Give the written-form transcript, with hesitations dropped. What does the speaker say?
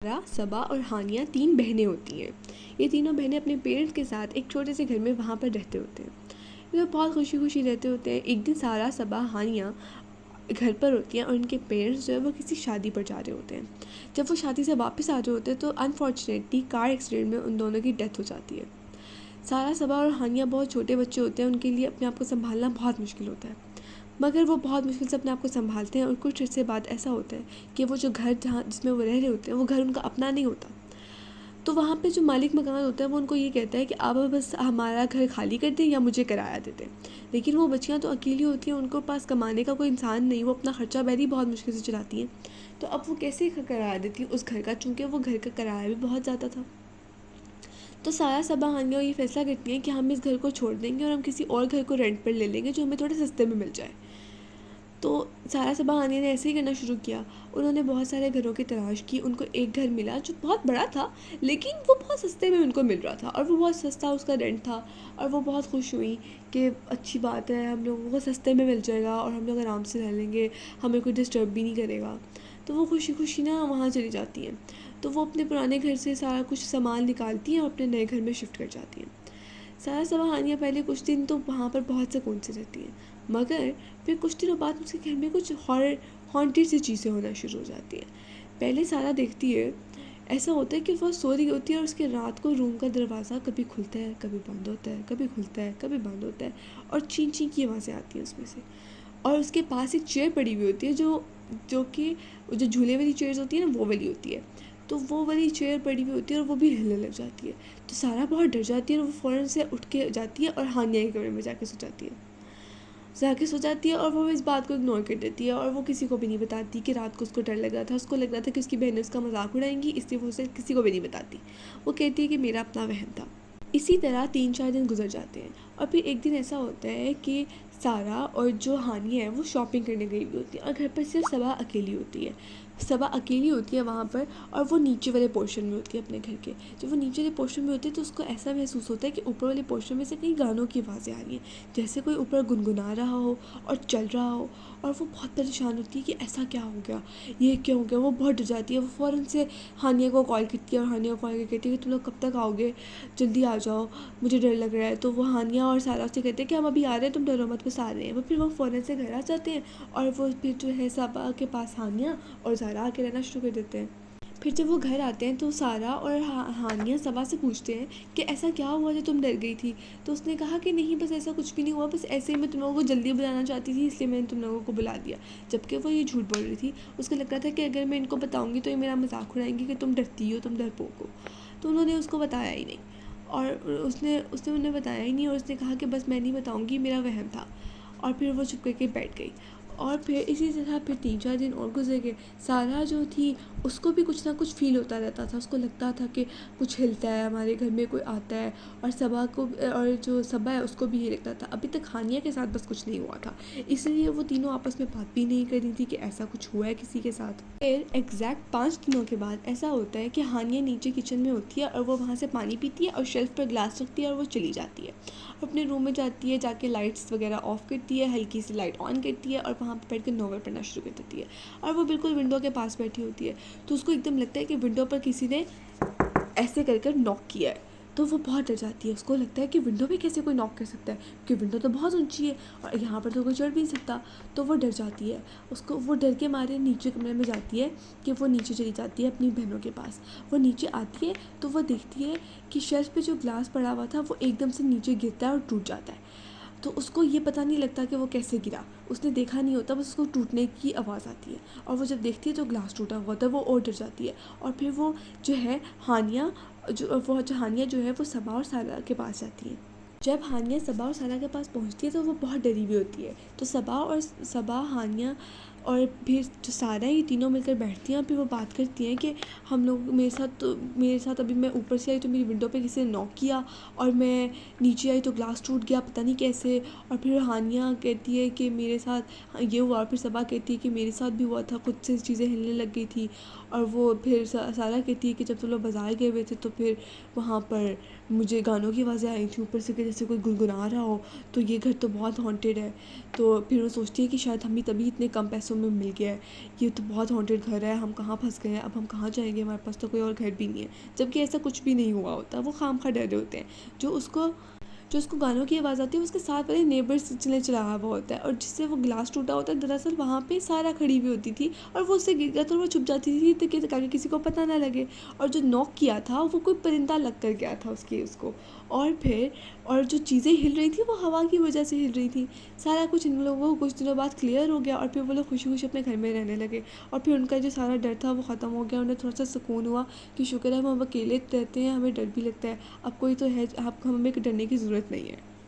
सारा, सबा और हानिया 3 बहनें होती हैं। ये तीनों बहनें अपने पेरेंट्स के साथ एक छोटे से घर में वहाँ पर रहते होते हैं। ये लोग बहुत खुशी खुशी रहते होते हैं। एक दिन सारा, सबा, हानिया घर पर होती हैं और उनके पेरेंट्स जो है वो किसी शादी पर जा रहे होते हैं। जब वो शादी से वापस आ रहे होते हैं तो अनफॉर्चुनेटली कार एक्सीडेंट में उन दोनों की डेथ हो जाती है। सारा, सबा और हानिया बहुत छोटे बच्चे होते हैं, उनके लिए अपने आप को संभालना बहुत मुश्किल होता है, मगर वो बहुत मुश्किल से अपने आप को संभालते हैं। और कुछ अर्से बाद ऐसा होता है कि वो जो घर जहाँ जिसमें वो रह रहे होते हैं वो घर उनका अपना नहीं होता। तो वहाँ पे जो मालिक मकान होता है वो उनको ये कहता है कि आप बस हमारा घर खाली कर दें या मुझे किराया दे दें। लेकिन वो बच्चियाँ तो अकेली होती हैं, उनको पास कमाने का कोई इंसान नहीं, वो अपना खर्चा बैरी बहुत मुश्किल से चलाती हैं। तो अब वो कैसे किराया देती हैं उस घर का, चूँकि वो घर का किराया भी बहुत ज़्यादा था। तो सारा, सबा, हानिया ये फैसला करती हैं कि हम इस घर को छोड़ देंगे और हम किसी और घर को रेंट पर ले लेंगे जो हमें थोड़े सस्ते में मिल जाए। तो सारा, सबा, हानिया ने ऐसे ही करना शुरू किया। उन्होंने बहुत सारे घरों की तलाश की। उनको एक घर मिला जो बहुत बड़ा था, लेकिन वो बहुत सस्ते में उनको मिल रहा था और वो बहुत सस्ता उसका रेंट था। और वो बहुत खुश हुई कि अच्छी बात है, हम लोगों को सस्ते में मिल जाएगा और हम लोग आराम से रह लेंगे, हमें कोई डिस्टर्ब भी नहीं करेगा। तो वो खुशी खुशी ना वहाँ चली जाती हैं। तो वो अपने पुराने घर से सारा कुछ सामान निकालती हैं और अपने नए घर में शिफ्ट कर जाती हैं। सारा, सबा, हानिया पहले कुछ दिन तो वहाँ पर बहुत सुकून से रहती हैं, मगर फिर कुछ दिनों बाद उसके घर में कुछ हॉरर हॉन्टेड सी चीज़ें होना शुरू हो जाती हैं। पहले सारा देखती है, ऐसा होता है कि वो सो रही होती है और उसके रात को रूम का दरवाज़ा कभी खुलता है, कभी बंद होता है, कभी खुलता है, कभी बंद होता है, और चीं चीं की आवाज़ें आती हैं उसमें से। और उसके पास एक चेयर पड़ी हुई होती है जो जो कि जो झूले वाली चेयर्स होती है ना, वो वाली होती है। तो वो वाली चेयर पड़ी हुई होती है और वो भी हिलने लग जाती है। तो सारा बहुत डर जाती है और वो फ़ौरन से उठ के जाती है और हानिया के कमरे में जाके सो जाती है और वो इस बात को इग्नोर कर देती है और वो किसी को भी नहीं बताती कि रात को उसको डर लग रहा था। उसको लग रहा था कि उसकी बहनें उसका मजाक उड़ाएंगी, इसलिए वो उसे किसी को भी नहीं बताती। वो कहती है कि मेरा अपना वहम था। इसी तरह 3-4 दिन गुजर जाते हैं और फिर एक दिन ऐसा होता है कि सारा और जो हानिया है वो शॉपिंग करने गई हुई होती है और घर पर सिर्फ सबा अकेली होती है। सबा अकेली होती है वहाँ पर, और वो नीचे वाले पोर्शन में होती है अपने घर के। जब वो नीचे वाले पोर्शन में होती है तो उसको ऐसा महसूस होता है कि ऊपर वाले पोर्शन में से कई गानों की आवाज़ें आ रही हैं, जैसे कोई ऊपर गुनगुना रहा हो और चल रहा हो। और वो बहुत परेशान होती है कि ऐसा क्या हो गया, ये क्या हो गया। वो बहुत डर जाती है। वो फ़ौरन से हानिया को कॉल करती है और हानिया को कॉल करके कहती है कि तुम लोग कब तक आओगे, जल्दी आ जाओ, मुझे डर लग रहा है। तो वो हानिया और सारा से कहते हैं कि हम अभी आ रहे हैं, तुम डरो मत, बस आ रहे हैं। वो फिर वो फ़ौरन से घर आ जाते हैं और वो फिर जो है सबा के पास हानिया और सारा आके रहना शुरू कर देते हैं। फिर जब वो घर आते हैं तो सारा और हानिया सबा से पूछते हैं कि ऐसा क्या हुआ जो तुम डर गई थी। तो उसने कहा कि नहीं, बस ऐसा कुछ भी नहीं हुआ, बस ऐसे ही मैं तुम लोगों को जल्दी बुलाना चाहती थी, इसलिए मैंने तुम लोगों को बुला दिया। जबकि वो ये झूठ बोल रही थी। उसको लग रहा था कि अगर मैं इनको बताऊँगी तो ये मेरा मजाक उड़ाएंगी कि तुम डरती हो, तुम डरपोक हो। तो उन्होंने उसको बताया ही नहीं और उसने उसने उन्हें बताया ही नहीं और उसने कहा कि बस मैं नहीं बताऊँगी, मेरा वहम था। और फिर वो चुप करके बैठ गई। और फिर इसी तरह फिर 3-4 दिन और गुजर गए। सारा जो थी उसको भी कुछ ना कुछ फ़ील होता रहता था। उसको लगता था कि कुछ हिलता है, हमारे घर में कोई आता है। और सबा को, और जो सबा है उसको भी ये लगता था। अभी तक हानिया के साथ बस कुछ नहीं हुआ था, इसलिए वो तीनों आपस में बात भी नहीं कर रही थी कि ऐसा कुछ हुआ है किसी के साथ। फिर एग्जैक्ट 5 दिनों के बाद ऐसा होता है कि हानिया नीचे किचन में होती है और वो वहाँ से पानी पीती है और शेल्फ पर ग्लास रखती है और वो चली जाती है। अपने रूम में जाती है, जाके लाइट्स वगैरह ऑफ़ करती है, हल्की सी लाइट ऑन करती है और वहाँ पर बैठ कर नॉवल पढ़ना शुरू कर देती है। और वो बिल्कुल विंडो के पास बैठी होती है। तो उसको एकदम लगता है कि विंडो पर किसी ने ऐसे कर कर नॉक किया है। तो वो बहुत डर जाती है। उसको लगता है कि विंडो पे कैसे कोई नॉक कर सकता है, क्योंकि विंडो तो बहुत ऊंची है और यहाँ पर तो कोई चढ़ भी नहीं सकता। तो वो डर जाती है। उसको वो डर के मारे नीचे कमरे में जाती है कि वो नीचे चली जाती है अपनी बहनों के पास। वो नीचे आती है तो वो देखती है कि शेल्फ पे जो ग्लास पड़ा हुआ था वो एकदम से नीचे गिरता है और टूट जाता है। तो उसको ये पता नहीं लगता कि वो कैसे गिरा, उसने देखा नहीं होता, बस उसको टूटने की आवाज़ आती है। और वो जब देखती है तो ग्लास टूटा हुआ होता है, वो और डर जाती है। और फिर वो जो है हानिया जो हानिया जो है वो सबा और सारा के पास जाती है। जब हानिया सबा और सारा के पास पहुंचती है तो वो बहुत डरी हुई होती है। तो सबा, हानिया और फिर जो सारा, ये तीनों मिलकर बैठती हैं और फिर वो बात करती हैं कि हम लोग मेरे साथ अभी मैं ऊपर से आई तो मेरी विंडो पे किसी ने नॉक किया और मैं नीचे आई तो ग्लास टूट गया, पता नहीं कैसे। और फिर हानिया कहती है कि मेरे साथ ये हुआ और फिर सबा कहती है कि मेरे साथ भी हुआ था, खुद से चीज़ें हिलने लग गई थी। और वो फिर सारा कहती है कि जब तुम लोग बाज़ार गए हुए थे तो फिर वहाँ पर मुझे गानों की आवाज़ें आई थी ऊपर से कि जैसे कोई गुनगुना रहा हो, तो ये घर तो बहुत हॉन्टेड है। तो फिर वो सोचती है कि शायद हमें तभी इतने कम पैसों में मिल गया है, ये तो बहुत हॉन्टेड घर है, हम कहाँ फंस गए हैं, अब हम कहाँ जाएंगे, हमारे पास तो कोई और घर भी नहीं है। जबकि ऐसा कुछ भी नहीं हुआ होता, वो खामखा डरे होते हैं। जो उसको गानों की आवाज़ आती है उसके साथ वाले नेबर्स ने चलाया हुआ होता है, और जिससे वो गिलास टूटा होता है दरअसल वहाँ पे सारा खड़ी हुई होती थी, और वो उससे गिर गया तो वो छुप जाती थी ताकि किसी को पता ना लगे। और जो नॉक किया था वो कोई परिंदा लग कर गया था उसको। और फिर और जो चीज़ें हिल रही थी वो हवा की वजह से हिल रही थी। सारा कुछ इन लोगों को कुछ दिनों बाद क्लियर हो गया, और फिर वो लोग खुशी खुशी अपने घर में रहने लगे। और फिर उनका जो सारा डर था वो ख़त्म हो गया, उन्हें थोड़ा सा सुकून हुआ कि शुक्र है हम अब अकेले रहते हैं, हमें डर भी लगता है, अब कोई तो है, अब हमें डरने की ज़रूरत नहीं है।